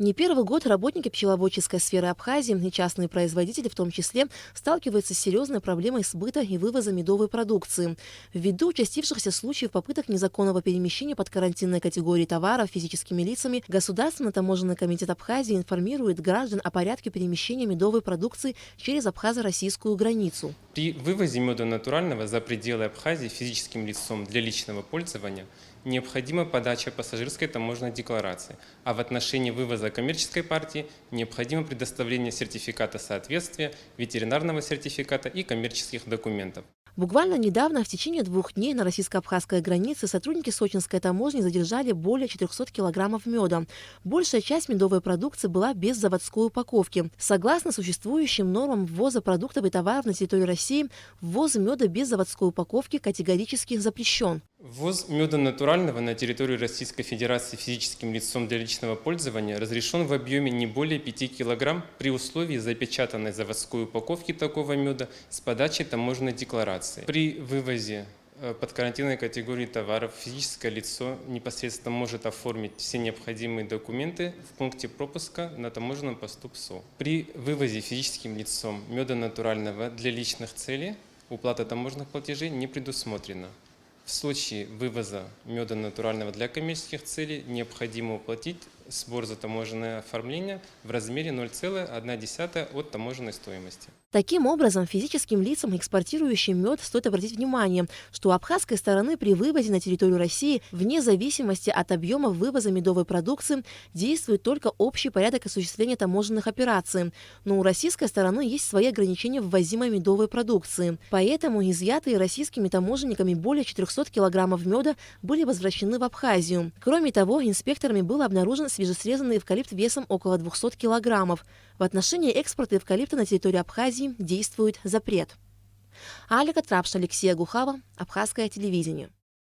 Не первый год работники пчеловодческой сферы Абхазии и частные производители в том числе сталкиваются с серьезной проблемой сбыта и вывоза медовой продукции. Ввиду участившихся случаев попыток незаконного перемещения под карантинной категории товаров физическими лицами, Государственный таможенный комитет Абхазии информирует граждан о порядке перемещения медовой продукции через абхазо-российскую границу. При вывозе меда натурального за пределы Абхазии физическим лицом для личного пользования необходима подача пассажирской таможенной декларации, а в отношении вывоза коммерческой партии необходимо предоставление сертификата соответствия, ветеринарного сертификата и коммерческих документов. Буквально недавно, в течение 2 дней, на российско-абхазской границе сотрудники сочинской таможни задержали более 400 килограммов меда. Большая часть медовой продукции была без заводской упаковки. Согласно существующим нормам ввоза продуктов и товаров на территорию России, ввоз меда без заводской упаковки категорически запрещен. Ввоз меда натурального на территорию Российской Федерации физическим лицом для личного пользования разрешен в объеме не более 5 кг при условии запечатанной заводской упаковки такого меда с подачей таможенной декларации. При вывозе под карантинной категории товаров физическое лицо непосредственно может оформить все необходимые документы в пункте пропуска на таможенном посту ПСО. При вывозе физическим лицом меда натурального для личных целей уплата таможенных платежей не предусмотрена. В случае вывоза меда натурального для коммерческих целей необходимо уплатить сбор за таможенное оформление в размере 0,1 от таможенной стоимости. Таким образом, физическим лицам, экспортирующим мед, стоит обратить внимание, что у абхазской стороны при вывозе на территорию России, вне зависимости от объема вывоза медовой продукции, действует только общий порядок осуществления таможенных операций. Но у российской стороны есть свои ограничения в ввозимой медовой продукции. Поэтому изъятые российскими таможенниками более 400 килограммов меда были возвращены в Абхазию. Кроме того, инспекторами был обнаружен свежесрезанный эвкалипт весом около 200 килограммов. В отношении экспорта эвкалипта на территории Абхазии действует запрет. Алика Трапш, Алексей Гухава, Абхазское телевидение.